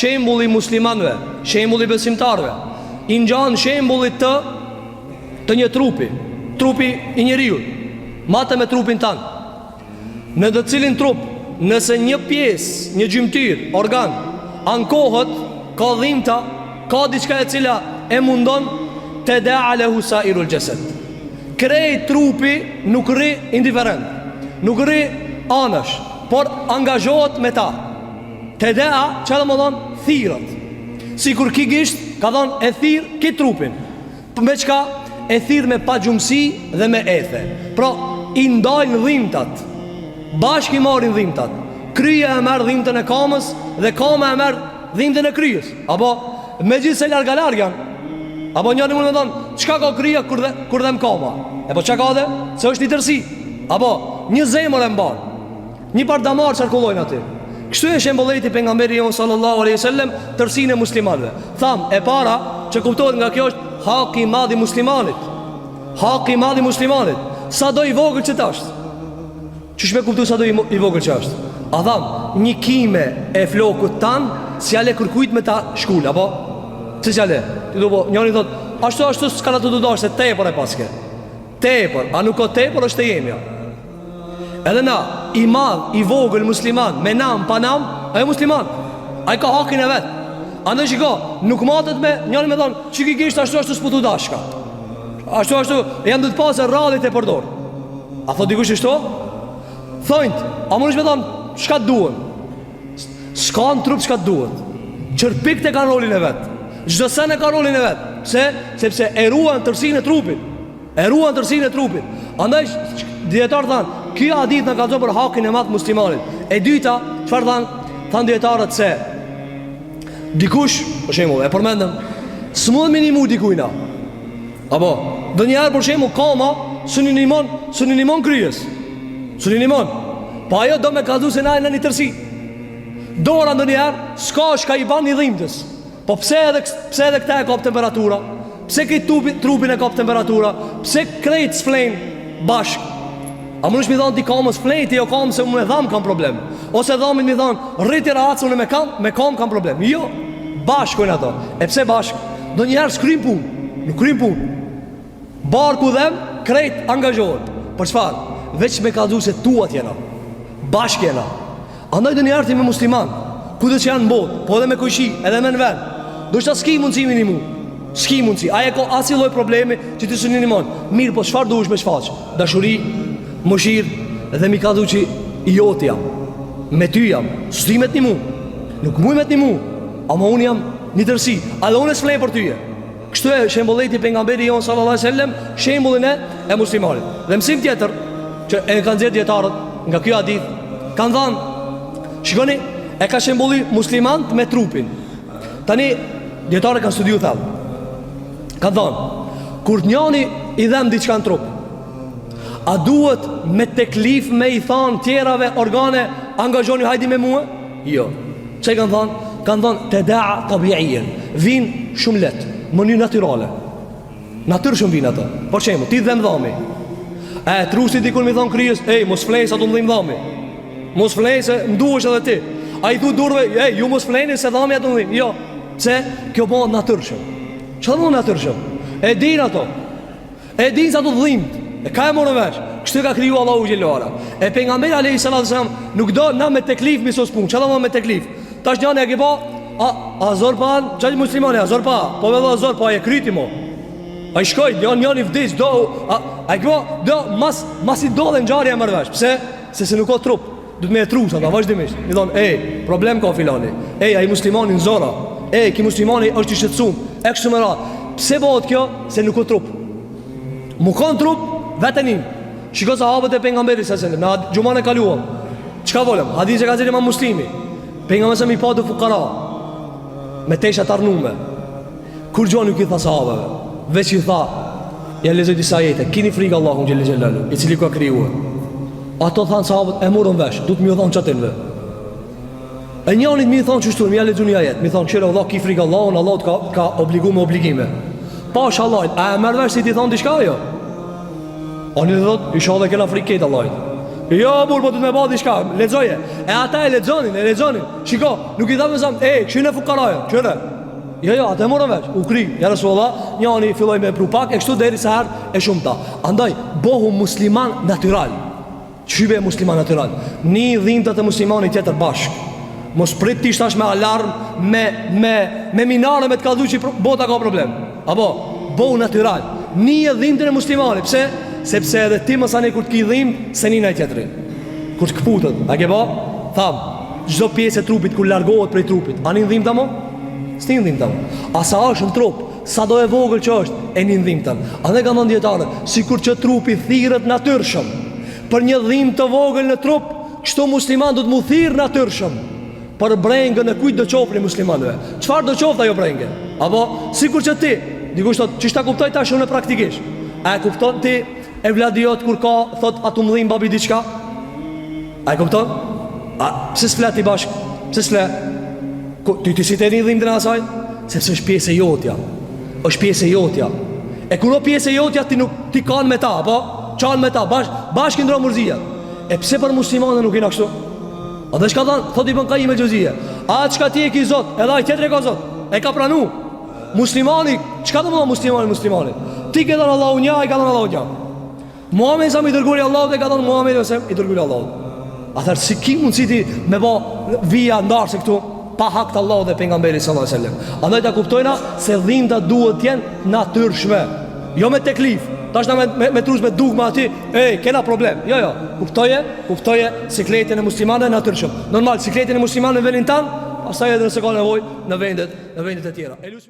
shembulli muslimanëve, shembulli besimtarëve, i ngjan shembullit të një trupi i njeriu, matë me trupin tanë, në të cilin trup, nëse një pjesë, një gjymtyr, organ, ankohet, ka dhimbta, ka diçka e cila e mundon, tada'a lahu sa'irul jasad. Krejt trupi nuk rri indiferent, nuk rri anash, por angazhohet me ta. Tada'a, çfarë do të thonë? Thirrët. Sikur ki gisht, ka thonë e thirr ki trupin. Me çka? E thirr me pagjumsi dhe me ethe. Pra, i ndajnë dhimbtat. Bashkë i marrin dhimbtat. Kryja e merr dhimbtën e kamës dhe kama e merr dhimbtën e kryes. Apo megjithse larg janë. Apo njëri mund të thonë, çka ka kryja kur dhe kama? E po çka ka dhe? Se është një tërsi. Apo një zemër e mban. Një par damar çarkullojnë aty. Kështu e shembulleti pejgamberi jon sallallahu alaihi wasallam tërsinë e muslimanëve. Tham, e para që kuptohet nga kjo është haki i madh i muslimanit. Haki i madh i muslimanit. Sado i vogël që tash. Çish me kuptu sado i vogël që është? A tham, një kime e flokut tan, si ale kërkujt me ta shkull, apo? Si ale? Ti do po, njëri thot, ashtu s'ka të dodash se tepër e paske. Tepër, a nuk ka tepër është e jemja. Edhe na, i madh, i vogël musliman, me nam, pa nam, ajo musliman. Ai ka hakin e vet. Andaj shiko, nuk matet me njëri me thon, çiki gisht ashtu s'po tu dashka. Ashtu janë të pasë rradhit e përdor. A thot dikush ashtu? Thojnë, a mundesh me thon, çka duhen? S'ka në trup çka duhet. Çerpikët e kanë rolin e vet. Çdo sen e ka rolin e vet. Pse? Sepse e ruan tërsinë e trupit. E ruan tërsinë e trupit. Andaj dietar thanë, kjo hadith na ka thënë për hakin e madh muslimanit. E dyta, çfarë thanë? Thanë dietarët se dikush, për shembull, e përmendëm, s'mund minimu dikujna. Apo, do një herë për shembull kama synonimon kryes. Synonimon. Pa ajo do me kallëzu se na në një tërsi. Dora ndonjëherë s'ka shka i ban një dhimbtës. Po pse edhe këta e kap temperatura? Pse këtë trupin e kap temperatura? Pse krejt s'flejn bashk? A më nëshmi thonë ti kamës flejti, jo kamë se me dhamë kam problem. Ose dhamin mi thonë rriti rahatës unë me kamë kam problem. Jo, bashkojnë ato. E pse bashk? Do njerë s'krym pun. Nuk krym pun. Barku dhem, krejt angazhohet. Për çfarë? Veç me ka dhu se tuat jena, bashk jena. Andaj do njerë ti me musliman, kudo që janë në botë, po edhe me kujshi, edhe me në vend. Do shta s'ki mundësi minimu. S'ki mundësi. Aje ko asi loj problemi që ti së minimon. Mirë, po çfarë duhesh me shfaq? Dashuri, mëshirë, dhe mi ka dhu që i joti jam, me ty jam, s'di me t'ni mu, nuk muj me t'ni mu, ama unë jam një tërsi, a dhe unë e s'flej për tyje. Kështu e shembulleti pejgamberi jon sallallahu alaihi wasallam, shembullin e muslimanit. Dhe mësim tjetër që e kanë nxjerrë dietarët nga ky hadith, kanë thënë, shikoni, e ka shembulli muslimant me trupin. Tani dietarët kanë studiu thellë. Kanë thënë, kur njëri i dhem diçka në trup, a duhet me teklif me i thanë tjerave organe angazhoni hajdi me mua? Jo. Që kanë thanë? Kanë thanë të da'a tabi'ien. Vinë shumë letë, mënyrë natyrale. Natyrë shumë vinë ato. Por qemë, ti dhem dhami. Trusi dikun mi thanë kryes, mos flej sa të më dhim dhami. Mos flej se më duhesh edhe ti. A i thu durve, ju mos flejni se dhami atë më dhim. Jo, se kjo bëhet natyrë shumë. Që dhe bëhet natyrë shumë? E din ato. E din sa të dhimt. E ka e morë veç. Kështu ka kriju Allahu Gjellora. E pejgamberi alayhi salatu wasalam nuk do na me teklif mi sos pun. Çfarë do me teklif? Tash njëri e ke pa, a zor pa, çaj muslimani, a zor pa. Po vetë zor pa e kriti mo. Ai shkoi, njëri vdes, ai do mas i do dhe ngjarja më veç. Pse? Se nuk ka trup. Do të më trus ata vazhdimisht. I thon, problem ka filani. Ai muslimani në zora. Ki muslimani është i shqetësuar. Kështu më radh. Pse bëhet kjo? Se nuk ka trup. Mu kanë trup vetënin. Shiko sahabët e pejgamberit sallallahu alajhi wasallam, na xhuman e kaluam. Çka volëm? Hadith e ka dhënë Imam Muslimi. Pejgamberi sa mi pa të fukara me tesha të arnume. Kur gjuan nuk i tha sahabëve, veç i tha, ja lezoj disa ajete, kini frikë Allahun xhel xhelalu, i cili ka krijuar. Ato thanë sahabët, e morën vesh, du të më thonë çatin ve. E njëri më thonë çështu, më ja lexoj një ajet, më thonë çelo Allah ki frikë Allahun, Allah ka obliguar me obligime. Pasha Allah, a e merr vesh si ti thon diçka ajo? Oni dhe thot, isha dhe kena friket Allahit. Jo, burr, po du të me ba diçka, lexoje. E ata e lexonin. Shiko, nuk i thamë zam, këshin e fukaraja, qëre. Jo, atë e morën veç, u kri, ja Rasulullah, njani filloj me prupak, e kështu deri sa herë e shumëta. Andaj, bohu musliman natural. Qybe e musliman natural. Një dhimbtat e muslimani tjetër bashk. Mos prit ti shtash me alarm, me minare, me të kallëzu që bota ka problem. Apo, bohu natural. Një dhimbtën e muslimani, pse? Sepse edhe ti mësani kur t'ki dhimbë, se një tjetëri. Kur t'kputët, a ke ba? Tham, çdo pjesë e trupit kur largohet prej trupit, a një dhimbta mo? S'ti një dhimbta mo. A sa është në trup, sa do e vogël që është, e një dhimbta. A dhe ka në djetarë, si kur që trupi thirët natyrshëm, për një dhimbë të vogël në trup, kështu musliman do të mu thirë natyrshëm, për brengën e kujt do qofri muslimanëve. Çfarë do qofta jo brengë? Apo, si kur që ti, dikush thot, që shta kuptoj ta shumë e praktikisht. A e kupton ti e vladiot kur ka, thot, atu më dhimbë babi diqka? A e kupton? Pse s'flet i bashk? Pse s'flet? Ti si të një dhimbë në asaj? Sepse është pjesë e jotja. është pjesë e jotja. E kur o pjesë e jotja ti kanë me ta, apo? Qanë me ta, bashkë ndro mërzia. E pse për muslimane nuk i në kështu? A dhe shka thanë, thot i bën Qayyim el-Jauziyja, a qka ti e ki zot, edhe a tjetër e ka zot, e ka pranu. Muslimani, qka të më da muslimani? Ti ke dhanë Allahu nja, i ka dhanë Allahu nja. Muhammed sa mi dërguri Allahu, e ka dhanë Muhammed vësem, i dërguri Allahu. A thërë, si ki mundësi ti me ba vija ndarë se këtu, pa hakt Allahu dhe pejgamberi sallallahu alaihi wasallam. Andaj ta kuptojna se dhimbta duhet të jenë natyrshme, jo me teklif. Tash na me trus me dugma aty, kena problem. Jo, kuptoje sikletën e muslimanëve natyrshëm. Normal, sikletën e muslimanëve në vendin tan, pastaj edhe nëse ka nevojë në vendet e tjera.